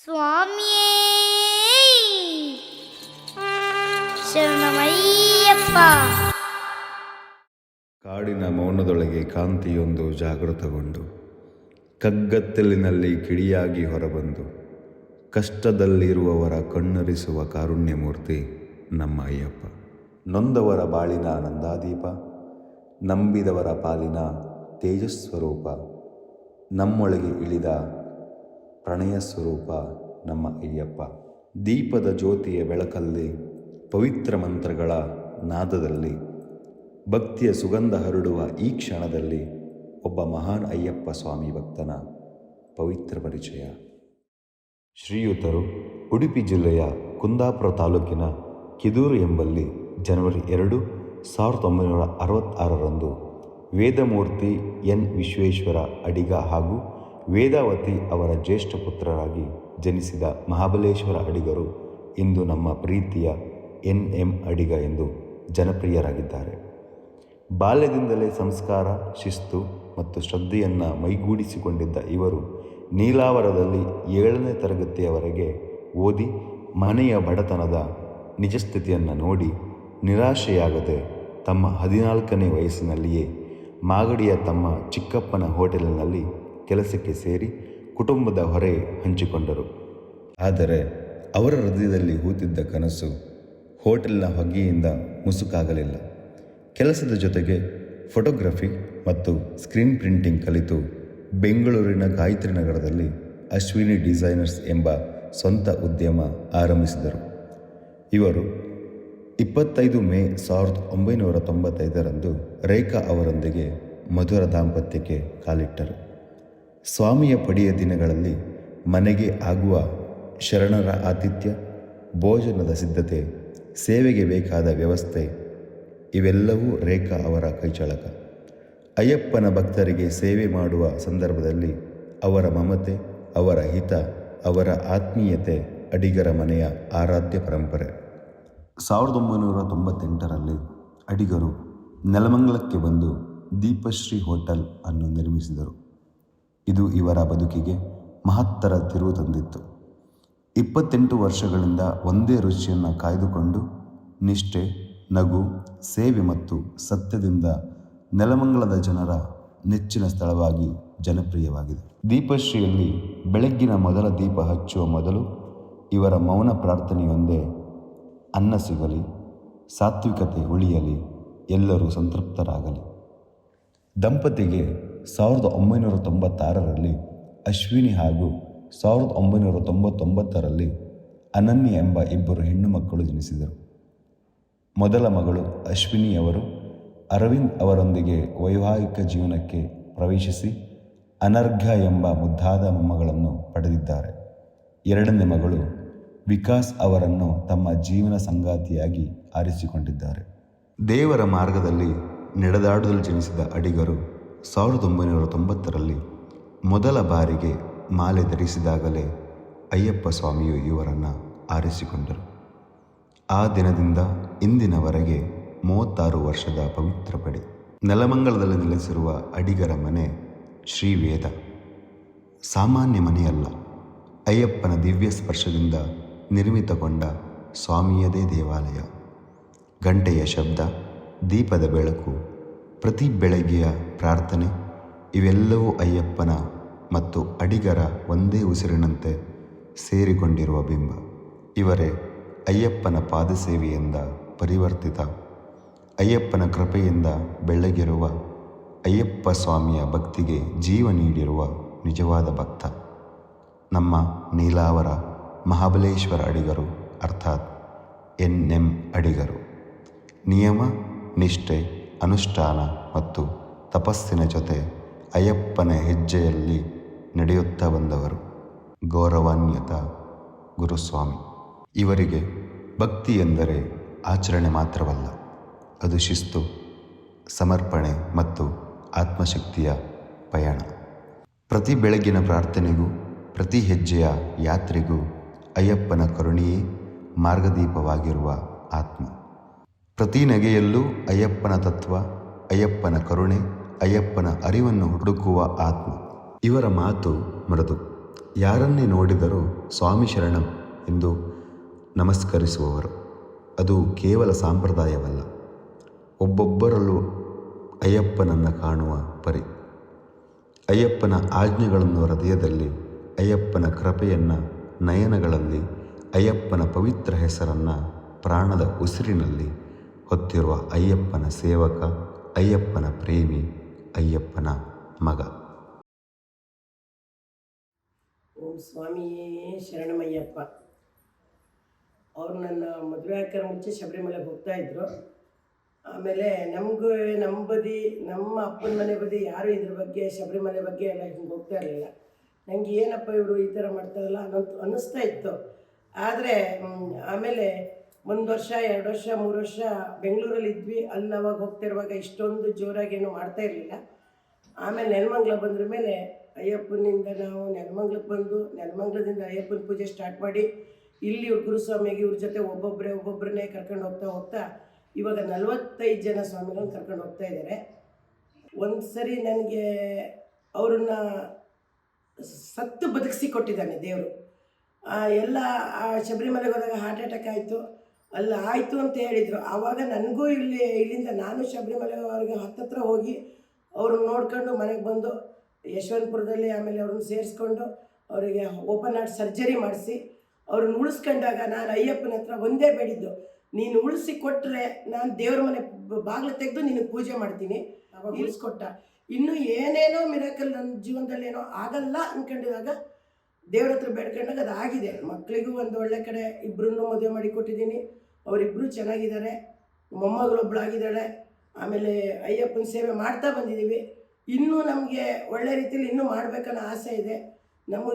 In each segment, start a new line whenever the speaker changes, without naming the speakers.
ಸ್ವಾಮಿಯೇ ಶರಣಮಯ್ಯಪ್ಪ.
ಕಾಡಿನ ಮೌನದೊಳಗೆ ಕಾಂತಿಯೊಂದು ಜಾಗೃತಗೊಂಡು ಕಗ್ಗತ್ತಲಿನಲ್ಲಿ ಕಿಡಿಯಾಗಿ ಹೊರಬಂದು ಕಷ್ಟದಲ್ಲಿರುವವರ ಕಣ್ಣರಿಸುವ ಕಾರುಣ್ಯಮೂರ್ತಿ ನಮ್ಮ ಅಯ್ಯಪ್ಪ. ನೊಂದವರ ಬಾಳಿನ ನಂದಾದೀಪ, ನಂಬಿದವರ ಪಾಲಿನ ತೇಜಸ್ವರೂಪ, ನಮ್ಮೊಳಗೆ ಇಳಿದ ಪ್ರಣಯ ಸ್ವರೂಪ ನಮ್ಮ ಅಯ್ಯಪ್ಪ. ದೀಪದ ಜ್ಯೋತಿಯ ಬೆಳಕಲ್ಲಿ, ಪವಿತ್ರ ಮಂತ್ರಗಳ ನಾದದಲ್ಲಿ, ಭಕ್ತಿಯ ಸುಗಂಧ ಹರಡುವ ಈ ಕ್ಷಣದಲ್ಲಿ ಒಬ್ಬ ಮಹಾನ್ ಅಯ್ಯಪ್ಪ ಸ್ವಾಮಿ ಭಕ್ತನ ಪವಿತ್ರ ಪರಿಚಯ. ಶ್ರೀಯುತರು ಉಡುಪಿ ಜಿಲ್ಲೆಯ ಕುಂದಾಪುರ ತಾಲೂಕಿನ ಕಿದೂರು ಎಂಬಲ್ಲಿ ಜನವರಿ 2, 1966ರಂದು ವೇದಮೂರ್ತಿ ಎನ್ ವಿಶ್ವೇಶ್ವರ ಅಡಿಗ ಹಾಗೂ ವೇದಾವತಿ ಅವರ ಜ್ಯೇಷ್ಠ ಪುತ್ರರಾಗಿ ಜನಿಸಿದ ಮಹಾಬಲೇಶ್ವರ ಅಡಿಗರು ಇಂದು ನಮ್ಮ ಪ್ರೀತಿಯ NM ಅಡಿಗ ಎಂದು ಜನಪ್ರಿಯರಾಗಿದ್ದಾರೆ. ಬಾಲ್ಯದಿಂದಲೇ ಸಂಸ್ಕಾರ, ಶಿಸ್ತು ಮತ್ತು ಶ್ರದ್ಧೆಯನ್ನು ಮೈಗೂಡಿಸಿಕೊಂಡಿದ್ದ ಇವರು ನೀಲಾವರದಲ್ಲಿ 7ನೇ ತರಗತಿಯವರೆಗೆ ಓದಿ ಮನೆಯ ಬಡತನದ ನಿಜಸ್ಥಿತಿಯನ್ನು ನೋಡಿ ನಿರಾಶೆಯಾಗದೆ ತಮ್ಮ 14ನೇ ವಯಸ್ಸಿನಲ್ಲಿಯೇ ಮಾಗಡಿಯ ತಮ್ಮ ಚಿಕ್ಕಪ್ಪನ ಹೋಟೆಲಿನಲ್ಲಿ ಕೆಲಸಕ್ಕೆ ಸೇರಿ ಕುಟುಂಬದ ಹೊರೆ ಹಂಚಿಕೊಂಡರು. ಆದರೆ ಅವರ ಹೃದಯದಲ್ಲಿ ಹೂತಿದ್ದ ಕನಸು ಹೋಟೆಲ್ನ ಹೊಗೆಯಿಂದ ಮುಸುಕಾಗಲಿಲ್ಲ. ಕೆಲಸದ ಜೊತೆಗೆ ಫೋಟೋಗ್ರಫಿ ಮತ್ತು ಸ್ಕ್ರೀನ್ ಪ್ರಿಂಟಿಂಗ್ ಕಲಿತು ಬೆಂಗಳೂರಿನ ಗಾಯತ್ರಿ ನಗರದಲ್ಲಿ ಅಶ್ವಿನಿ ಡಿಸೈನರ್ಸ್ ಎಂಬ ಸ್ವಂತ ಉದ್ಯಮ ಆರಂಭಿಸಿದರು. ಇವರು 25 ಮೇ 1995ರಂದು ರೇಖಾ ಅವರೊಂದಿಗೆ ಮಧುರ ದಾಂಪತ್ಯಕ್ಕೆ ಕಾಲಿಟ್ಟರು. ಸ್ವಾಮಿಯ ಪಡಿಯ ದಿನಗಳಲ್ಲಿ ಮನೆಗೆ ಆಗುವ ಶರಣರ ಆತಿಥ್ಯ, ಭೋಜನದ ಸಿದ್ಧತೆ, ಸೇವೆಗೆ ಬೇಕಾದ ವ್ಯವಸ್ಥೆ ಇವೆಲ್ಲವೂ ರೇಖಾ ಅವರ ಕೈಚಳಕ. ಅಯ್ಯಪ್ಪನ ಭಕ್ತರಿಗೆ ಸೇವೆ ಮಾಡುವ ಸಂದರ್ಭದಲ್ಲಿ ಅವರ ಮಮತೆ, ಅವರ ಹಿತ, ಅವರ ಆತ್ಮೀಯತೆ ಅಡಿಗರ ಮನೆಯ ಆರಾಧ್ಯ ಪರಂಪರೆ. 1998ರಲ್ಲಿ ಅಡಿಗರು ನೆಲಮಂಗಲಕ್ಕೆ ಬಂದು ದೀಪಶ್ರೀ ಹೋಟೆಲ್ ಅನ್ನು ನಿರ್ಮಿಸಿದರು. ಇದು ಇವರ ಬದುಕಿಗೆ ಮಹತ್ತರ ತಿರುವು ತಂದಿತ್ತು. 28 ವರ್ಷಗಳಿಂದ ಒಂದೇ ರುಚಿಯನ್ನು ಕಾಯ್ದುಕೊಂಡು ನಿಷ್ಠೆ, ನಗು, ಸೇವೆ ಮತ್ತು ಸತ್ಯದಿಂದ ನೆಲಮಂಗಲದ ಜನರ ನೆಚ್ಚಿನ ಸ್ಥಳವಾಗಿ ಜನಪ್ರಿಯವಾಗಿದೆ. ದೀಪಶ್ರೀಯಲ್ಲಿ ಬೆಳಗ್ಗಿನ ಮೊದಲ ದೀಪ ಹಚ್ಚುವ ಮೊದಲು ಇವರ ಮೌನ ಪ್ರಾರ್ಥನೆಯೊಂದೇ, ಅನ್ನ ಸಿಗಲಿ, ಸಾತ್ವಿಕತೆ ಉಳಿಯಲಿ, ಎಲ್ಲರೂ ಸಂತೃಪ್ತರಾಗಲಿ. ದಂಪತಿಗೆ 1996ರಲ್ಲಿ ಅಶ್ವಿನಿ ಹಾಗೂ 1999ರಲ್ಲಿ ಅನನ್ಯ ಎಂಬ 2 ಹೆಣ್ಣು ಮಕ್ಕಳು ಜನಿಸಿದರು. ಮೊದಲ ಮಗಳು ಅಶ್ವಿನಿಯವರು ಅರವಿಂದ್ ಅವರೊಂದಿಗೆ ವೈವಾಹಿಕ ಜೀವನಕ್ಕೆ ಪ್ರವೇಶಿಸಿ ಅನರ್ಘ್ಯ ಎಂಬ ಮುದ್ದಾದ ಮೊಮ್ಮಗಳನ್ನು ಪಡೆದಿದ್ದಾರೆ. 2ನೇ ಮಗಳು ವಿಕಾಸ್ ಅವರನ್ನು ತಮ್ಮ ಜೀವನ ಸಂಗಾತಿಯಾಗಿ ಆರಿಸಿಕೊಂಡಿದ್ದಾರೆ. ದೇವರ ಮಾರ್ಗದಲ್ಲಿ ನಡೆದಾಡುತ್ತಲೇ ಜನಿಸಿದ ಅಡಿಗರು 1990ರಲ್ಲಿ ಮೊದಲ ಬಾರಿಗೆ ಮಾಲೆ ಧರಿಸಿದಾಗಲೇ ಅಯ್ಯಪ್ಪ ಸ್ವಾಮಿಯು ಇವರನ್ನು ಆರಿಸಿಕೊಂಡರು. ಆ ದಿನದಿಂದ ಇಂದಿನವರೆಗೆ 36 ವರ್ಷದ ಪವಿತ್ರ ಪಡೆ. ನೆಲಮಂಗಲದಲ್ಲಿ ನೆಲೆಸಿರುವ ಅಡಿಗರ ಮನೆ ಶ್ರೀವೇದ. ಸಾಮಾನ್ಯ ಮನೆಯಲ್ಲ, ಅಯ್ಯಪ್ಪನ ದಿವ್ಯ ಸ್ಪರ್ಶದಿಂದ ನಿರ್ಮಿತಗೊಂಡ ಸ್ವಾಮಿಯದೇ ದೇವಾಲಯ. ಗಂಟೆಯ ಶಬ್ದ, ದೀಪದ ಬೆಳಕು, ಪ್ರತಿ ಬೆಳಗ್ಗೆಯ ಪ್ರಾರ್ಥನೆ ಇವೆಲ್ಲವೂ ಅಯ್ಯಪ್ಪನ ಮತ್ತು ಅಡಿಗರ ಒಂದೇ ಉಸಿರಿನಂತೆ ಸೇರಿಕೊಂಡಿರುವ ಬಿಂಬ. ಇವರೇ ಅಯ್ಯಪ್ಪನ ಪಾದಸೇವೆಯಿಂದ ಪರಿವರ್ತಿತ, ಅಯ್ಯಪ್ಪನ ಕೃಪೆಯಿಂದ ಬೆಳಗಿರುವ, ಅಯ್ಯಪ್ಪ ಸ್ವಾಮಿಯ ಭಕ್ತಿಗೆ ಜೀವ ನೀಡಿರುವ ನಿಜವಾದ ಭಕ್ತ ನಮ್ಮ ನೀಲಾವರ ಮಹಾಬಲೇಶ್ವರ ಅಡಿಗರು, ಅರ್ಥಾತ್ NM ಅಡಿಗರು. ನಿಯಮ, ನಿಷ್ಠೆ, ಅನುಷ್ಠಾನ ಮತ್ತು ತಪಸ್ಸಿನ ಜೊತೆ ಅಯ್ಯಪ್ಪನ ಹೆಜ್ಜೆಯಲ್ಲಿ ನಡೆಯುತ್ತಾ ಬಂದವರು. ಗೌರವಾನ್ವಿತ ಗುರುಸ್ವಾಮಿ. ಇವರಿಗೆ ಭಕ್ತಿ ಎಂದರೆ ಆಚರಣೆ ಮಾತ್ರವಲ್ಲ, ಅದು ಶಿಸ್ತು, ಸಮರ್ಪಣೆ ಮತ್ತು ಆತ್ಮಶಕ್ತಿಯ ಪಯಣ. ಪ್ರತಿ ಬೆಳಗಿನ ಪ್ರಾರ್ಥನೆಗೂ, ಪ್ರತಿ ಹೆಜ್ಜೆಯ ಯಾತ್ರೆಗೂ ಅಯ್ಯಪ್ಪನ ಕರುಣೆಯೇ ಮಾರ್ಗದೀಪವಾಗಿರುವ ಆತ್ಮ. ಪ್ರತಿ ನಗೆಯಲ್ಲೂ ಅಯ್ಯಪ್ಪನ ತತ್ವ, ಅಯ್ಯಪ್ಪನ ಕರುಣೆ, ಅಯ್ಯಪ್ಪನ ಅರಿವನ್ನು ಹುಡುಕುವ ಆತ್ಮ. ಇವರ ಮಾತು ಮೃದು, ಯಾರನ್ನೇ ನೋಡಿದರೂ ಸ್ವಾಮಿ ಶರಣಂ ಎಂದು ನಮಸ್ಕರಿಸುವವರು. ಅದು ಕೇವಲ ಸಂಪ್ರದಾಯವಲ್ಲ, ಒಬ್ಬೊಬ್ಬರಲ್ಲೂ ಅಯ್ಯಪ್ಪನನ್ನು ಕಾಣುವ ಪರಿ. ಅಯ್ಯಪ್ಪನ ಆಜ್ಞೆಗಳನ್ನು ಹೃದಯದಲ್ಲಿ, ಅಯ್ಯಪ್ಪನ ಕೃಪೆಯನ್ನು ನಯನಗಳಲ್ಲಿ, ಅಯ್ಯಪ್ಪನ ಪವಿತ್ರ ಹೆಸರನ್ನು ಪ್ರಾಣದ ಉಸಿರಿನಲ್ಲಿ ಹೊತ್ತಿರುವ ಅಯ್ಯಪ್ಪನ ಸೇವಕ, ಅಯ್ಯಪ್ಪನ ಪ್ರೇಮಿ, ಅಯ್ಯಪ್ಪನ ಮಗ.
ಓಂ ಸ್ವಾಮಿಯೇ ಶರಣಮಯ್ಯಪ್ಪ. ಅವರು ನನ್ನ ಮದುವೆ ಹಾಕರ ಮುಂಚೆ ಶಬರಿಮಲೆಗೆ ಹೋಗ್ತಾಯಿದ್ರು. ಆಮೇಲೆ ನಮಗೂ ನಮ್ಮ ಅಪ್ಪನ ಮನೆ ಬದಿ ಯಾರೂ ಇದ್ರ ಬಗ್ಗೆ, ಶಬರಿಮಲೆ ಬಗ್ಗೆ ಎಲ್ಲ ಹಿಂಗೆ ಹೋಗ್ತಾ ಇರಲಿಲ್ಲ. ನನಗೆ ಏನಪ್ಪ ಇವರು ಈ ಥರ ಮಾಡ್ತಾರಲ್ಲ ಅನ್ನಿಸ್ತಾ ಇತ್ತು. ಆದರೆ ಆಮೇಲೆ 1 ವರ್ಷ 2 ವರ್ಷ 3 ವರ್ಷ ಬೆಂಗಳೂರಲ್ಲಿ ಇದ್ವಿ. ಅಲ್ಲಿ ಅವಾಗ ಹೋಗ್ತಿರುವಾಗ ಇಷ್ಟೊಂದು ಜೋರಾಗೇನು ಮಾಡ್ತಾ ಇರಲಿಲ್ಲ. ಆಮೇಲೆ ನೆಲಮಂಗಲ ಬಂದ್ರ ಮೇಲೆ ಅಯ್ಯಪ್ಪನಿಂದ ನಾವು ನೆಲಮಂಗ್ಲಕ್ಕೆ ಬಂದು, ನೆಲಮಂಗ್ಲದಿಂದ ಅಯ್ಯಪ್ಪನ ಪೂಜೆ ಸ್ಟಾರ್ಟ್ ಮಾಡಿ, ಇಲ್ಲಿ ಇವ್ರು ಗುರುಸ್ವಾಮಿಗೆ ಇವ್ರ ಜೊತೆ ಒಬ್ಬೊಬ್ಬರನ್ನೇ ಕರ್ಕೊಂಡು ಹೋಗ್ತಾ ಇವಾಗ 45 ಜನ ಸ್ವಾಮಿಗಳನ್ನು ಕರ್ಕೊಂಡು ಹೋಗ್ತಾ ಇದ್ದಾರೆ. ಒಂದು ಸರಿ ನನಗೆ ಅವ್ರನ್ನ ಸತ್ತು ಬದುಕಿಸಿ ಕೊಟ್ಟಿದ್ದಾನೆ ದೇವರು. ಎಲ್ಲ ಶಬರಿಮಲೆಗೆ ಹೋದಾಗ ಹಾರ್ಟ್ ಅಟ್ಯಾಕ್ ಆಯಿತು, ಅಲ್ಲಿ ಆಯಿತು ಅಂತ ಹೇಳಿದರು. ಆವಾಗ ನನಗೂ ಇಲ್ಲಿಂದ ನಾನು ಶಬರಿಮಲೆ ಅವ್ರಿಗೆ ಹತ್ತತ್ರ ಹೋಗಿ ಅವ್ರನ್ನ ನೋಡ್ಕೊಂಡು ಮನೆಗೆ ಬಂದು ಯಶವಂತಪುರದಲ್ಲಿ ಆಮೇಲೆ ಅವ್ರನ್ನ ಸೇರಿಸ್ಕೊಂಡು ಅವರಿಗೆ ಓಪನ್ ಹಾರ್ಟ್ ಸರ್ಜರಿ ಮಾಡಿಸಿ ಅವ್ರನ್ನ ಉಳಿಸ್ಕೊಂಡಾಗ ನಾನು ಅಯ್ಯಪ್ಪನ ಹತ್ರ ಒಂದೇ ಬೇಡಿದ್ದು, ನೀನು ಉಳಿಸಿ ಕೊಟ್ಟರೆ ನಾನು ದೇವ್ರ ಮನೆ ಬಾಗಿಲು ತೆಗೆದು ನಿನಗೆ ಪೂಜೆ ಮಾಡ್ತೀನಿ. ಅವಾಗ ಉಳಿಸ್ಕೊಟ್ಟ. ಇನ್ನೂ ಏನೇನೋ ಮಿರಾಕಲ್ ನನ್ನ ಜೀವನದಲ್ಲಿ ಏನೋ ಆಗಲ್ಲ ಅಂದ್ಕೊಂಡಿದಾಗ ದೇವ್ರ ಹತ್ರ ಬೇಡ್ಕೊಂಡಾಗ ಅದು ಆಗಿದೆ. ಮಕ್ಕಳಿಗೂ ಒಂದು ಒಳ್ಳೆ ಕಡೆ ಇಬ್ಬರನ್ನೂ ಮದುವೆ ಮಾಡಿ ಕೊಟ್ಟಿದ್ದೀನಿ. ಅವರಿಬ್ಬರು ಚೆನ್ನಾಗಿದ್ದಾರೆ. ಮೊಮ್ಮಗಳೊಬ್ಬಳಾಗಿದ್ದಾಳೆ. ಆಮೇಲೆ ಅಯ್ಯಪ್ಪನ ಸೇವೆ ಮಾಡ್ತಾ ಬಂದಿದ್ದೀವಿ. ಇನ್ನೂ ನಮಗೆ ಒಳ್ಳೆ ರೀತಿಯಲ್ಲಿ ಇನ್ನೂ ಮಾಡಬೇಕನ್ನೋ ಆಸೆ ಇದೆ. ನಮ್ಮ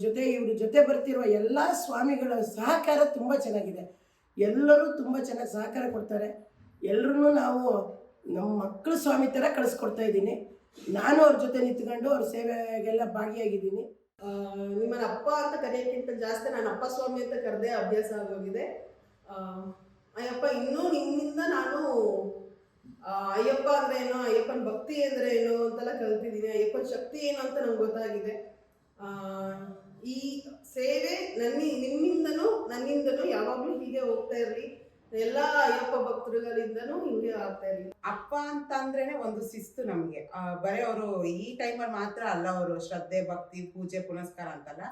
ಜೊತೆ ಇವ್ರ ಜೊತೆ ಬರ್ತಿರುವ ಎಲ್ಲ ಸ್ವಾಮಿಗಳ ಸಹಕಾರ ತುಂಬ ಚೆನ್ನಾಗಿದೆ. ಎಲ್ಲರೂ ತುಂಬ ಚೆನ್ನಾಗಿ ಸಹಕಾರ ಕೊಡ್ತಾರೆ. ಎಲ್ಲರೂ ನಾವು ನಮ್ಮ ಮಕ್ಕಳು ಸ್ವಾಮಿ ಥರ ಕಳಿಸ್ಕೊಡ್ತಾ ಇದ್ದೀನಿ. ನಾನು ಅವ್ರ ಜೊತೆ ನಿಂತ್ಕೊಂಡು ಅವ್ರ ಸೇವೆಗೆಲ್ಲ ಭಾಗಿಯಾಗಿದ್ದೀನಿ.
ನಿಮ್ಮನ್ನ ಅಪ್ಪ ಅಂತ ಕರೆಯೋಕ್ಕಿಂತ ಜಾಸ್ತಿ ನಾನು ಅಪ್ಪ ಸ್ವಾಮಿ ಅಂತ ಕರೆದೇ ಅಭ್ಯಾಸ ಆಗೋಗಿದೆ. ಅಯ್ಯಪ್ಪ, ಇನ್ನೂ ನಿಮ್ಮಿಂದ ನಾನು ಅಯ್ಯಪ್ಪ ಅಂದ್ರೆ ಏನೋ, ಅಯ್ಯಪ್ಪನ ಭಕ್ತಿ ಅಂದ್ರೆ ಏನೋ ಅಂತೆಲ್ಲ ಕಲ್ತಿದ್ದೀನಿ. ಅಯ್ಯಪ್ಪನ ಶಕ್ತಿ ಏನು ಅಂತ ನಂಗೆ ಗೊತ್ತಾಗಿದೆ. ಈ ಸೇವೆ ನನ್ನಿಂದನೂ ಯಾವಾಗಲೂ ಹೀಗೆ ಹೋಗ್ತಾ ಇರಲಿ. ಎಲ್ಲ ಅಯ್ಯಪ್ಪ ಭಕ್ತರುಗಳಿಂದನೂ ಹಿಂಗೆ ಆಗ್ತಾ ಇರಲಿ.
ಅಪ್ಪ ಅಂತ ಅಂದ್ರೇನೆ ಒಂದು ಶಿಸ್ತು ನಮಗೆ. ಬರೀ ಅವರು ಈ ಟೈಮಲ್ಲಿ ಮಾತ್ರ ಅಲ್ಲ, ಅವರು ಶ್ರದ್ಧೆ, ಭಕ್ತಿ, ಪೂಜೆ ಪುನಸ್ಕಾರ ಅಂತಲ್ಲ,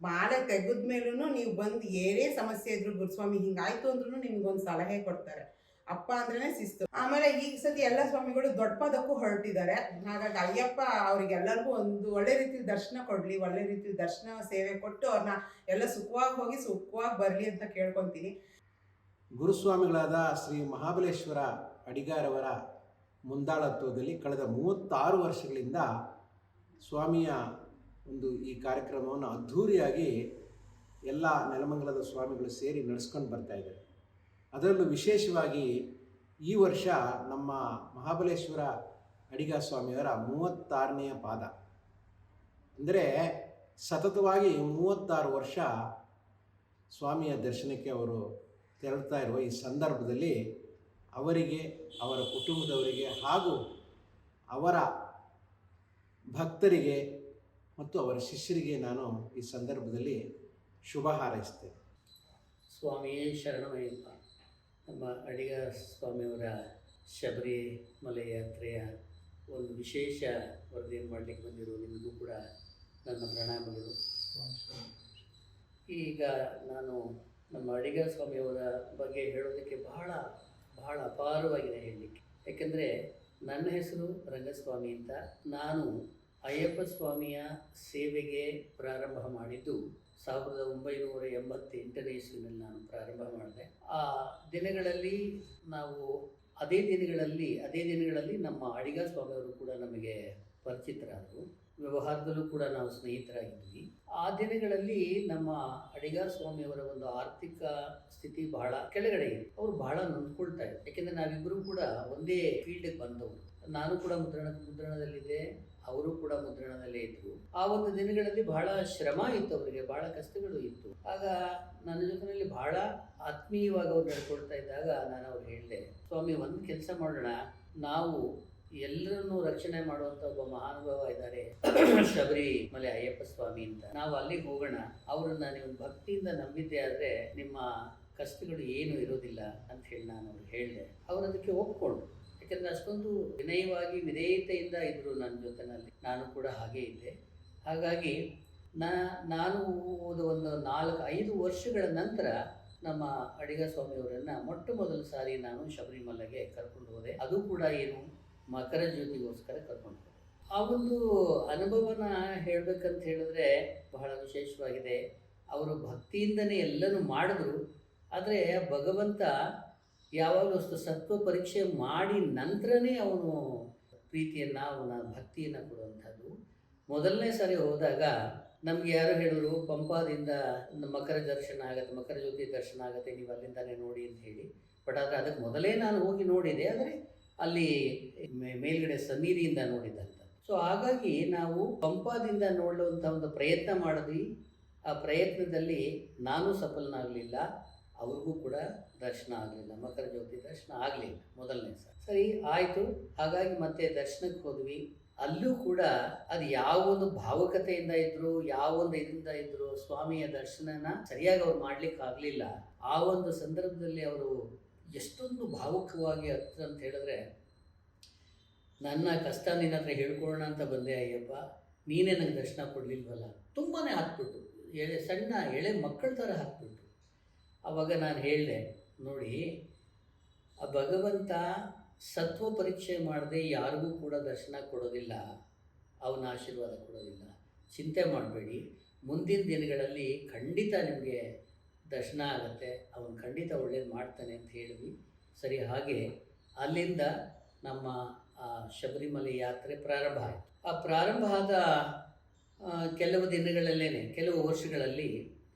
ಮಾಲೆ ತೆಗೆದ್ಮೇಲೂ ನೀವು ಬಂದು ಏನೇ ಸಮಸ್ಯೆ ಇದ್ರು ಗುರುಸ್ವಾಮಿ ಹಿಂಗಾಯ್ತು ಅಂದ್ರೂ ನಿಮ್ಗೊಂದು ಸಲಹೆ ಕೊಡ್ತಾರೆ. ಅಪ್ಪ ಅಂದ್ರೇನೆ ಶಿಸ್ತು. ಆಮೇಲೆ ಈ ಸತಿ ಎಲ್ಲ ಸ್ವಾಮಿಗಳು ದೊಡ್ಡ ಪದಕ್ಕೂ ಹೊರಟಿದ್ದಾರೆ. ಹಾಗಾಗಿ ಅಯ್ಯಪ್ಪ ಅವ್ರಿಗೆಲ್ಲರಿಗೂ ಒಂದು ಒಳ್ಳೆ ರೀತಿ ದರ್ಶನ ಕೊಡ್ಲಿ, ಒಳ್ಳೆ ರೀತಿ ದರ್ಶನ ಸೇವೆ ಕೊಟ್ಟು ಅವ್ರನ್ನ ಎಲ್ಲ ಸುಖವಾಗಿ ಹೋಗಿ ಸುಖವಾಗಿ ಬರಲಿ ಅಂತ ಕೇಳ್ಕೊತೀನಿ.
ಗುರುಸ್ವಾಮಿಗಳಾದ ಶ್ರೀ ಮಹಾಬಲೇಶ್ವರ ಅಡಿಗಾರವರ ಮುಂದಾಳತ್ವದಲ್ಲಿ ಕಳೆದ 36 ವರ್ಷಗಳಿಂದ ಸ್ವಾಮಿಯ ಒಂದು ಈ ಕಾರ್ಯಕ್ರಮವನ್ನು ಅದ್ಧೂರಿಯಾಗಿ ಎಲ್ಲ ನೆಲಮಂಗಲದ ಸ್ವಾಮಿಗಳು ಸೇರಿ ನಡೆಸ್ಕೊಂಡು ಬರ್ತಾಯಿದ್ದಾರೆ. ಅದರಲ್ಲೂ ವಿಶೇಷವಾಗಿ ಈ ವರ್ಷ ನಮ್ಮ ಮಹಾಬಲೇಶ್ವರ ಅಡಿಗ ಸ್ವಾಮಿಯವರ 36ನೇ ಪಾದ. ಅಂದರೆ ಸತತವಾಗಿ 36 ವರ್ಷ ಸ್ವಾಮಿಯ ದರ್ಶನಕ್ಕೆ ಅವರು ತೆರಳುತ್ತಾ ಇರುವ ಈ ಸಂದರ್ಭದಲ್ಲಿ ಅವರಿಗೆ, ಅವರ ಕುಟುಂಬದವರಿಗೆ ಹಾಗೂ ಅವರ ಭಕ್ತರಿಗೆ ಮತ್ತು ಅವರ ಶಿಷ್ಯರಿಗೆ ನಾನು ಈ ಸಂದರ್ಭದಲ್ಲಿ ಶುಭ ಹಾರೈಸ್ತೇನೆ.
ಸ್ವಾಮಿಯೇ ಶರಣಮಯ್ಯಪ್ಪ. ನಮ್ಮ ಅಡಿಗ ಸ್ವಾಮಿಯವರ ಶಬರಿಮಲೆ ಯಾತ್ರೆಯ ಒಂದು ವಿಶೇಷ ವರದಿಯನ್ನು ಮಾಡಲಿಕ್ಕೆ ಬಂದಿರೋ ನಿಮಗೂ ಕೂಡ ನನ್ನ ಪ್ರಣಾಮಗಳು. ಈಗ ನಾನು ನಮ್ಮ ಅಡಿಗ ಸ್ವಾಮಿಯವರ ಬಗ್ಗೆ ಹೇಳೋದಕ್ಕೆ ಬಹಳ ಅಪಾರವಾಗಿದೆ ಹೇಳಲಿಕ್ಕೆ. ಯಾಕೆಂದರೆ ನನ್ನ ಹೆಸರು ರಂಗಸ್ವಾಮಿ ಅಂತ. ನಾನು ಅಯ್ಯಪ್ಪ ಸ್ವಾಮಿಯ ಸೇವೆಗೆ ಪ್ರಾರಂಭ ಮಾಡಿದ್ದು 1988ನೇ ಇಸ್ವಿನಲ್ಲಿ ನಾನು ಪ್ರಾರಂಭ ಮಾಡಿದೆ. ಆ ದಿನಗಳಲ್ಲಿ ಅದೇ ದಿನಗಳಲ್ಲಿ ನಮ್ಮ ಅಡಿಗ ಸ್ವಾಮಿಯವರು ಕೂಡ ನಮಗೆ ಪರಿಚಿತರಾದರು. ವ್ಯವಹಾರದಲ್ಲೂ ಕೂಡ ನಾವು ಸ್ನೇಹಿತರಾಗಿದ್ವಿ. ಆ ದಿನಗಳಲ್ಲಿ ನಮ್ಮ ಅಡಿಗ ಸ್ವಾಮಿಯವರ ಒಂದು ಆರ್ಥಿಕ ಸ್ಥಿತಿ ಬಹಳ ಕೆಳಗಡೆ ಇತ್ತು. ಅವರು ಬಹಳ ನೊಂದ್ಕೊಳ್ತಾ ಇದ್ರು. ಯಾಕೆಂದರೆ ನಾವಿಬ್ಬರೂ ಕೂಡ ಒಂದೇ ಫೀಲ್ಡ್ಗೆ ಬಂದವರು. ನಾನು ಕೂಡ ಮುದ್ರಣದಲ್ಲಿದ್ದೆ, ಅವರು ಕೂಡ ಮುದ್ರಣದಲ್ಲೇ ಇದ್ದರು. ಆ ಒಂದು ದಿನಗಳಲ್ಲಿ ಬಹಳ ಶ್ರಮ ಇತ್ತು, ಅವರಿಗೆ ಬಹಳ ಕಷ್ಟಗಳು ಇತ್ತು. ಆಗ ನನ್ನ ಜೊತೆಯಲ್ಲಿ ಬಹಳ ಆತ್ಮೀಯವಾಗಿ ಅವ್ರು ನಡ್ಕೊಳ್ತಾ ಇದ್ದಾಗ ನಾನು ಅವ್ರು ಹೇಳಿದೆ, ಸ್ವಾಮಿ ಒಂದು ಕೆಲಸ ಮಾಡೋಣ, ನಾವು ಎಲ್ಲರನ್ನೂ ರಕ್ಷಣೆ ಮಾಡುವಂಥ ಒಬ್ಬ ಮಹಾನುಭಾವ ಇದ್ದಾರೆ ಶಬರಿಮಲೆ ಅಯ್ಯಪ್ಪ ಸ್ವಾಮಿ ಅಂತ. ನಾವು ಅಲ್ಲಿಗೆ ಹೋಗೋಣ, ಅವರನ್ನ ನೀವು ಭಕ್ತಿಯಿಂದ ನಂಬಿದ್ದೆ ಆದರೆ ನಿಮ್ಮ ಕಷ್ಟಗಳು ಏನು ಇರೋದಿಲ್ಲ ಅಂತ ಹೇಳಿ ನಾನು ಅವ್ರಿಗೆ ಹೇಳಿದೆ. ಅವರು ಅದಕ್ಕೆ ಒಪ್ಕೊಂಡು, ಯಾಕೆಂದರೆ ಅಷ್ಟೊಂದು ವಿನಯವಾಗಿ ವಿಧೇಯತೆಯಿಂದ ಇದ್ದರು ನನ್ನ ಜೊತೆನಲ್ಲಿ. ನಾನು ಕೂಡ ಹಾಗೇ ಇದ್ದೆ. ಹಾಗಾಗಿ ನಾನು ಒಂದು 4-5 ವರ್ಷಗಳ ನಂತರ ನಮ್ಮ ಅಡಿಗ ಸ್ವಾಮಿಯವರನ್ನು ಮೊಟ್ಟ ಮೊದಲ ಸಾರಿ ನಾನು ಶಬರಿಮಲೆಗೆ ಕರ್ಕೊಂಡು ಹೋದೆ. ಅದು ಕೂಡ ಏನು ಮಕರ ಜ್ಯೋತಿಗೋಸ್ಕರ ಕರ್ಕೊಂಡು ಹೋದೆ. ಆ ಒಂದು ಅನುಭವನ ಹೇಳಬೇಕಂತ ಹೇಳಿದ್ರೆ ಬಹಳ ವಿಶೇಷವಾಗಿದೆ. ಅವರು ಭಕ್ತಿಯಿಂದನೇ ಎಲ್ಲನೂ ಮಾಡಿದ್ರು. ಆದರೆ ಭಗವಂತ ಯಾವಾಗಲೂ ಅಷ್ಟು ಸತ್ವ ಪರೀಕ್ಷೆ ಮಾಡಿ ನಂತರನೇ ಅವನು ಪ್ರೀತಿಯನ್ನು, ಅವನ ಭಕ್ತಿಯನ್ನು ಕೊಡುವಂಥದ್ದು. ಮೊದಲನೇ ಸಾರಿ ಹೋದಾಗ ನಮ್ಗೆ ಯಾರು ಹೇಳಿದ್ರು, ಪಂಪಾದಿಂದ ಮಕರ ದರ್ಶನ ಆಗುತ್ತೆ, ಮಕರ ಜ್ಯೋತಿ ದರ್ಶನ ಆಗುತ್ತೆ, ನೀವು ಅಲ್ಲಿಂದಾನೇ ನೋಡಿ ಅಂತ ಹೇಳಿ. ಬಟ್ ಆದರೆ ಅದಕ್ಕೆ ಮೊದಲೇ ನಾನು ಹೋಗಿ ನೋಡಿದೆ, ಆದರೆ ಅಲ್ಲಿ ಮೇಲ್ಗಡೆ ಸನ್ನಿಧಿಯಿಂದ ನೋಡಿದಂಥ. ಸೊ ಹಾಗಾಗಿ ನಾವು ಪಂಪಾದಿಂದ ನೋಡುವಂಥ ಒಂದು ಪ್ರಯತ್ನ ಮಾಡಿದ್ವಿ. ಆ ಪ್ರಯತ್ನದಲ್ಲಿ ನಾನು ಸಫಲನಾಗಲಿಲ್ಲ, ಅವ್ರಿಗೂ ಕೂಡ ದರ್ಶನ ಆಗಲಿಲ್ಲ, ಮಕರ ಜ್ಯೋತಿ ದರ್ಶನ ಆಗಲಿಲ್ಲ ಮೊದಲನೇ ಸರಿ. ಆಯಿತು, ಹಾಗಾಗಿ ಮತ್ತೆ ದರ್ಶನಕ್ಕೆ ಹೋದ್ವಿ. ಅಲ್ಲೂ ಕೂಡ ಅದು ಯಾವೊಂದು ಭಾವುಕತೆಯಿಂದ ಇದ್ರು, ಯಾವೊಂದು ಇದರಿಂದ ಇದ್ರು, ಸ್ವಾಮಿಯ ದರ್ಶನನ ಸರಿಯಾಗಿ ಅವ್ರು ಮಾಡ್ಲಿಕ್ಕೆ ಆಗಲಿಲ್ಲ. ಆ ಒಂದು ಸಂದರ್ಭದಲ್ಲಿ ಅವರು ಎಷ್ಟೊಂದು ಭಾವುಕವಾಗಿ ಹತ್ರ ಅಂತ ಹೇಳಿದ್ರೆ, ನನ್ನ ಕಷ್ಟ ನಿನ್ನ ಹತ್ರ ಹೇಳ್ಕೊಳ್ಳೋಣ ಅಂತ ಬಂದೆ ಅಯ್ಯಪ್ಪ, ನೀನೇ ನಂಗೆ ದರ್ಶನ ಕೊಡಲಿಲ್ವಲ್ಲ. ತುಂಬಾ ಹಾಕ್ಬಿಟ್ಟು ಸಣ್ಣ ಎಳೆ ಮಕ್ಕಳ ಥರ ಹಾಕ್ಬಿಟ್ಟು. ಆವಾಗ ನಾನು ಹೇಳಿದೆ, ನೋಡಿ, ಆ ಭಗವಂತ ಸತ್ವ ಪರೀಕ್ಷೆ ಮಾಡದೆ ಯಾರಿಗೂ ಕೂಡ ದರ್ಶನ ಕೊಡೋದಿಲ್ಲ, ಅವನ ಆಶೀರ್ವಾದ ಕೊಡೋದಿಲ್ಲ. ಚಿಂತೆ ಮಾಡಬೇಡಿ, ಮುಂದಿನ ದಿನಗಳಲ್ಲಿ ಖಂಡಿತ ನಿಮಗೆ ದರ್ಶನ ಆಗುತ್ತೆ, ಅವನು ಖಂಡಿತ ಒಳ್ಳೇದು ಮಾಡ್ತಾನೆ ಅಂತ ಹೇಳಿದ್ವಿ. ಸರಿ, ಹಾಗೆ ಅಲ್ಲಿಂದ ನಮ್ಮ ಶಬರಿಮಲೆ ಯಾತ್ರೆ ಪ್ರಾರಂಭ ಆಯಿತು. ಆ ಪ್ರಾರಂಭ ಆದ ಕೆಲವು ದಿನಗಳಲ್ಲೇ, ಕೆಲವು ವರ್ಷಗಳಲ್ಲಿ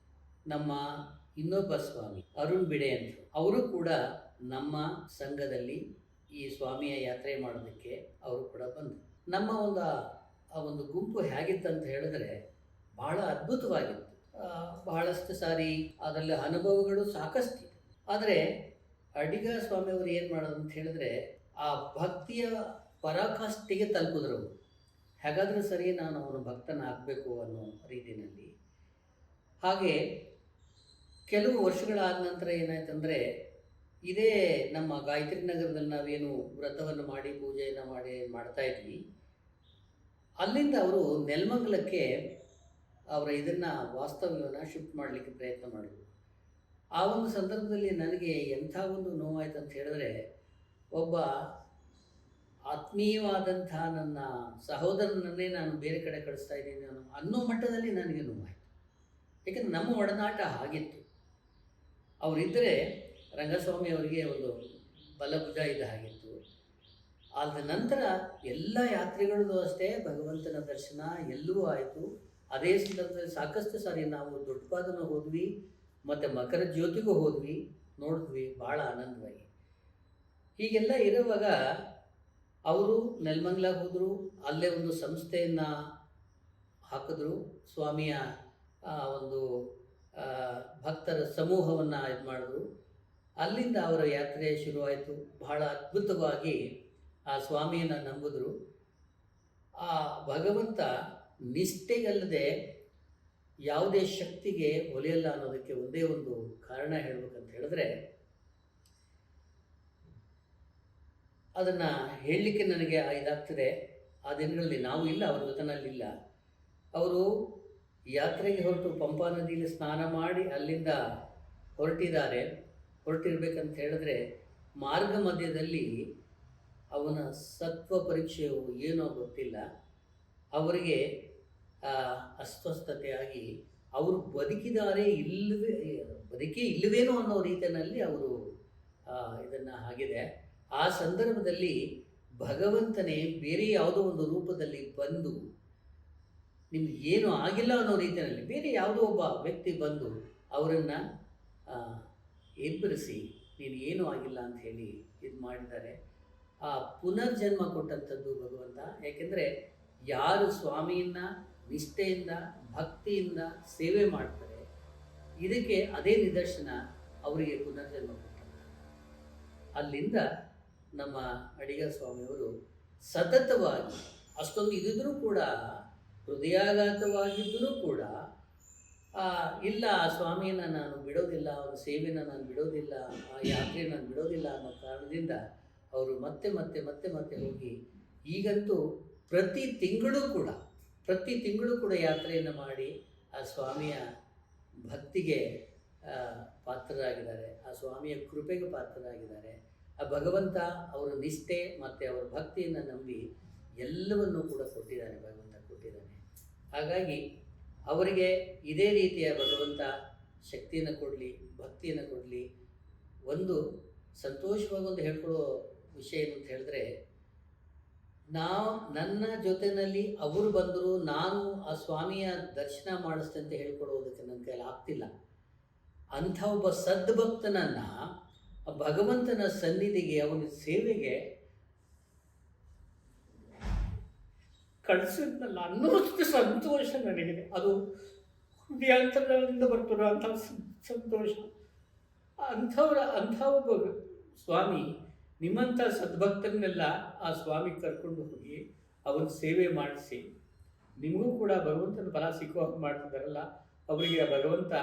ನಮ್ಮ ಇನ್ನೊಬ್ಬ ಸ್ವಾಮಿ ಅರುಣ್ ಬಿಡೆ ಅಂತ, ಅವರು ಕೂಡ ನಮ್ಮ ಸಂಘದಲ್ಲಿ ಈ ಸ್ವಾಮಿಯ ಯಾತ್ರೆ ಮಾಡೋದಕ್ಕೆ ಅವರು ಕೂಡ ಬಂದರು. ನಮ್ಮ ಒಂದು ಗುಂಪು ಹೇಗಿತ್ತಂತ ಹೇಳಿದ್ರೆ ಬಹಳ ಅದ್ಭುತವಾಗಿತ್ತು. ಬಹಳಷ್ಟು ಸಾರಿ ಅದರಲ್ಲಿ ಅನುಭವಗಳು ಸಾಕಷ್ಟಿದೆ. ಆದರೆ ಅಡಿಗ ಸ್ವಾಮಿಯವರು ಏನು ಮಾಡೋದು ಅಂತ ಹೇಳಿದ್ರೆ, ಆ ಭಕ್ತಿಯ ಪರಾಕಾಷ್ಠೆಗೆ ತಲುಪಿದ್ರು. ಹೇಗಾದರೂ ಸರಿ ನಾನು ಅವನ ಭಕ್ತನಾಗಬೇಕು ಅನ್ನೋ ರೀತಿಯಲ್ಲಿ. ಹಾಗೆ ಕೆಲವು ವರ್ಷಗಳಾದ ನಂತರ ಏನಾಯ್ತಂದರೆ, ಇದೇ ನಮ್ಮ ಗಾಯತ್ರಿ ನಗರದಲ್ಲಿ ನಾವೇನು ವ್ರತವನ್ನು ಮಾಡಿ ಪೂಜೆಯನ್ನು ಮಾಡ್ತಾ ಇದ್ವಿ, ಅಲ್ಲಿಂದ ಅವರು ನೆಲಮಂಗಲಕ್ಕೆ ಅವರ ಇದನ್ನು ವಾಸ್ತವ್ಯವನ್ನು ಶಿಫ್ಟ್ ಮಾಡಲಿಕ್ಕೆ ಪ್ರಯತ್ನ ಮಾಡಿದ್ರು. ಆ ಒಂದು ಸಂದರ್ಭದಲ್ಲಿ ನನಗೆ ಎಂಥ ಒಂದು ನೋವಾಯ್ತು ಅಂತ ಹೇಳಿದ್ರೆ, ಒಬ್ಬ ಆತ್ಮೀಯವಾದಂಥ ನನ್ನ ಸಹೋದರನನ್ನೇ ನಾನು ಬೇರೆ ಕಡೆ ಕಳಿಸ್ತಾ ಇದ್ದೀನಿ ಅನ್ನೋ ಮಟ್ಟದಲ್ಲಿ ನನಗೆ ನೋವಾಯಿತು. ಏಕೆಂದರೆ ನಮ್ಮ ಒಡನಾಟ ಆಗಿತ್ತು. ಅವರಿದ್ದರೆ ರಂಗಸ್ವಾಮಿ ಅವರಿಗೆ ಒಂದು ಬಲಭುಜ ಇದ್ದ ಹಾಗಿತ್ತು. ಆದ ನಂತರ ಎಲ್ಲ ಯಾತ್ರೆಗಳದ್ದು ಅಷ್ಟೇ ಭಗವಂತನ ದರ್ಶನ ಎಲ್ಲವೂ ಆಯಿತು. ಅದೇ ಸಂದರ್ಭದಲ್ಲಿ ಸಾಕಷ್ಟು ಸಾರಿ ನಾವು ದೊಡ್ಡಪಾದನ ಹೋದ್ವಿ, ಮತ್ತು ಮಕರ ಜ್ಯೋತಿಗೂ ಹೋದ್ವಿ, ನೋಡಿದ್ವಿ ಭಾಳ ಆನಂದವಾಗಿ. ಹೀಗೆಲ್ಲ ಇರುವಾಗ ಅವರು ನೆಲಮಂಗಲಕ್ಕೆ ಹೋದರು. ಅಲ್ಲೇ ಒಂದು ಸಂಸ್ಥೆಯನ್ನು ಹಾಕಿದ್ರು, ಸ್ವಾಮಿಯ ಒಂದು ಭಕ್ತರ ಸಮೂಹವನ್ನು ಇದು ಮಾಡಿದ್ರು. ಅಲ್ಲಿಂದ ಅವರ ಯಾತ್ರೆ ಶುರುವಾಯಿತು. ಬಹಳ ಅದ್ಭುತವಾಗಿ ಆ ಸ್ವಾಮಿಯನ್ನು ನಂಬಿದ್ರು. ಆ ಭಗವಂತ ನಿಷ್ಠೆಗಲ್ಲದೆ ಯಾವುದೇ ಶಕ್ತಿಗೆ ಒಲೆಯಲ್ಲ ಅನ್ನೋದಕ್ಕೆ ಒಂದೇ ಒಂದು ಕಾರಣ ಹೇಳಬೇಕಂತ ಹೇಳಿದ್ರೆ, ಅದನ್ನು ಹೇಳಲಿಕ್ಕೆ ನನಗೆ ಇದಾಗ್ತದೆ. ಆ ದಿನಗಳಲ್ಲಿ ನಾವು ಇಲ್ಲ, ಅವ್ರ ಜೊತೆನಲ್ಲಿಲ್ಲ. ಅವರು ಯಾತ್ರೆಗೆ ಹೊರಟು ಪಂಪಾ ನದಿಯಲ್ಲಿ ಸ್ನಾನ ಮಾಡಿ ಅಲ್ಲಿಂದ ಹೊರಟಿರ್ಬೇಕಂತ ಹೇಳಿದ್ರೆ, ಮಾರ್ಗ ಮಧ್ಯದಲ್ಲಿ ಅವನ ಸತ್ವ ಪರೀಕ್ಷೆಯು ಏನೋ ಗೊತ್ತಿಲ್ಲ, ಅವರಿಗೆ ಅಸ್ವಸ್ಥತೆಯಾಗಿ ಅವರು ಬದುಕೇ ಇಲ್ಲವೇನೋ ಅನ್ನೋ ರೀತಿಯಲ್ಲಿ ಅವರು ಇದನ್ನು ಆಗಿದೆ. ಆ ಸಂದರ್ಭದಲ್ಲಿ ಭಗವಂತನೇ ಬೇರೆ ಯಾವುದೋ ಒಂದು ರೂಪದಲ್ಲಿ ಬಂದು, ನಿಮ್ಗೆ ಏನೂ ಆಗಿಲ್ಲ ಅನ್ನೋ ರೀತಿಯಲ್ಲಿ ಬೇರೆ ಯಾವುದೋ ಒಬ್ಬ ವ್ಯಕ್ತಿ ಬಂದು ಅವರನ್ನು ಎಬ್ಬರಿಸಿ ನೀನು ಏನೂ ಆಗಿಲ್ಲ ಅಂತ ಹೇಳಿ ಇದು ಮಾಡಿದ್ದಾರೆ. ಆ ಪುನರ್ಜನ್ಮ ಕೊಟ್ಟಂಥದ್ದು ಭಗವಂತ. ಯಾಕೆಂದರೆ ಯಾರು ಸ್ವಾಮಿಯನ್ನು ನಿಷ್ಠೆಯಿಂದ ಭಕ್ತಿಯಿಂದ ಸೇವೆ ಮಾಡ್ತಾರೆ, ಇದಕ್ಕೆ ಅದೇ ನಿದರ್ಶನ, ಅವರಿಗೆ ಪುನರ್ಜನ್ಮ ಕೊಟ್ಟಂತ. ಅಲ್ಲಿಂದ ನಮ್ಮ ಅಡಿಗ ಸ್ವಾಮಿಯವರು ಸತತವಾಗಿ ಅಷ್ಟೊಂದು ಇದ್ದರೂ ಕೂಡ, ಹೃದಯಾಘಾತವಾಗಿದ್ದರೂ ಕೂಡ ಇಲ್ಲ, ಆ ಸ್ವಾಮಿಯನ್ನು ನಾನು ಬಿಡೋದಿಲ್ಲ, ಅವನ ಸೇವೆನ ನಾನು ಬಿಡೋದಿಲ್ಲ, ಆ ಯಾತ್ರೆ ನಾನು ಬಿಡೋದಿಲ್ಲ ಅನ್ನೋ ಕಾರಣದಿಂದ ಅವರು ಮತ್ತೆ ಮತ್ತೆ ಮತ್ತೆ ಮತ್ತೆ ಹೋಗಿ ಈಗಂತೂ ಪ್ರತಿ ತಿಂಗಳು ಕೂಡ ಯಾತ್ರೆಯನ್ನು ಮಾಡಿ ಆ ಸ್ವಾಮಿಯ ಭಕ್ತಿಗೆ ಪಾತ್ರರಾಗಿದ್ದಾರೆ, ಆ ಸ್ವಾಮಿಯ ಕೃಪೆಗೆ ಪಾತ್ರರಾಗಿದ್ದಾರೆ. ಆ ಭಗವಂತ ಅವರ ನಿಷ್ಠೆ ಮತ್ತು ಅವರ ಭಕ್ತಿಯನ್ನು ನಂಬಿ ಎಲ್ಲವನ್ನೂ ಕೂಡ ಕೊಟ್ಟಿದ್ದಾನೆ, ಭಗವಂತ ಕೊಟ್ಟಿದ್ದಾನೆ. ಹಾಗಾಗಿ ಅವರಿಗೆ ಇದೇ ರೀತಿಯ ಭಗವಂತ ಶಕ್ತಿಯನ್ನು ಕೊಡಲಿ, ಭಕ್ತಿಯನ್ನು ಕೊಡಲಿ. ಒಂದು ಸಂತೋಷವಾಗಿ ಒಂದು ಹೇಳ್ಕೊಳ್ಳೋ ವಿಷಯ ಏನು ಅಂತ ಹೇಳಿದ್ರೆ, ನನ್ನ ಜೊತೆಯಲ್ಲಿ ಅವರು ಬಂದರು, ನಾನು ಆ ಸ್ವಾಮಿಯ ದರ್ಶನ ಮಾಡಿಸ್ತೆ ಅಂತ ಹೇಳ್ಕೊಡೋದಕ್ಕೆ ನನ್ನ ಕೈಯಲ್ಲಿ ಆಗ್ತಿಲ್ಲ. ಅಂಥ ಒಬ್ಬ ಸದ್ಭಕ್ತನನ್ನು ಭಗವಂತನ ಸನ್ನಿಧಿಗೆ, ಅವನ ಸೇವೆಗೆ ಕಳಿಸಿದ್ನಲ್ಲ ಅನ್ನೋಷ್ಟು ಸಂತೋಷ ನನಗಿದೆ. ಅದು ಹೃದಯಾಂತರದಿಂದ ಬರ್ತಿರೋ ಅಂಥ ಸಂತೋಷ. ಅಂಥ ಒಬ್ಬ ಸ್ವಾಮಿ, ನಿಮ್ಮಂಥ ಸದ್ಭಕ್ತರನ್ನೆಲ್ಲ ಆ ಸ್ವಾಮಿ ಕರ್ಕೊಂಡು ಹೋಗಿ ಅವನ ಸೇವೆ ಮಾಡಿಸಿ ನಿಮಗೂ ಕೂಡ ಭಗವಂತನ ಫಲ ಸಿಕ್ಕೋ ಹಾಗೆ ಮಾಡ್ತಿದ್ದಾರಲ್ಲ, ಅವರಿಗೆ ಆ ಭಗವಂತ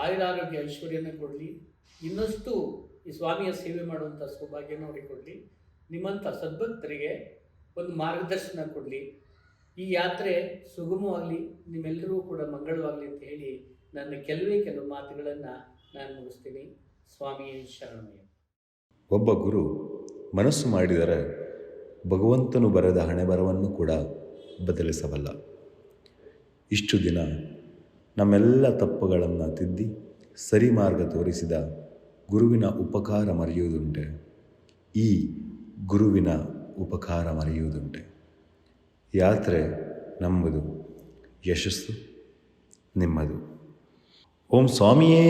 ಆಯುರಾರೋಗ್ಯ ಐಶ್ವರ್ಯನ ಕೊಡಲಿ, ಇನ್ನಷ್ಟು ಈ ಸ್ವಾಮಿಯ ಸೇವೆ ಮಾಡುವಂಥ ಸೌಭಾಗ್ಯನ ಅವರಿಗೆ ಕೊಡಲಿ, ನಿಮ್ಮಂಥ ಸದ್ಭಕ್ತರಿಗೆ ಒಂದು ಮಾರ್ಗದರ್ಶನ ಕೊಡಲಿ, ಈ ಯಾತ್ರೆ ಸುಗಮವಾಗಲಿ, ನಿಮ್ಮೆಲ್ಲರಿಗೂ ಕೂಡ ಮಂಗಳವಾಗಲಿ ಅಂತ ಹೇಳಿ ನನ್ನ ಕೆಲವು ಮಾತುಗಳನ್ನು ನಾನು ಮುಗಿಸ್ತೀನಿ. ಸ್ವಾಮಿಯೇ ಶರಣಮಯ್ಯ.
ಒಬ್ಬ ಗುರು ಮನಸ್ಸು ಮಾಡಿದರೆ ಭಗವಂತನು ಬರೆದ ಹಣೆಬರವನ್ನು ಕೂಡ ಬದಲಿಸಬಲ್ಲ. ಇಷ್ಟು ದಿನ ನಮ್ಮೆಲ್ಲ ತಪ್ಪುಗಳನ್ನು ತಿದ್ದಿ ಸರಿ ಮಾರ್ಗ ತೋರಿಸಿದ ಗುರುವಿನ ಉಪಕಾರ ಮರೆಯುವುದುಂಟೆ? ಈ ಗುರುವಿನ ಉಪಕಾರ ಮರೆಯುವುದುಂಟೆ? ಯಾತ್ರೆ ನಮ್ಮದು, ಯಶಸ್ಸು ನಿಮ್ಮದು. ಓಂ ಸ್ವಾಮಿಯೇ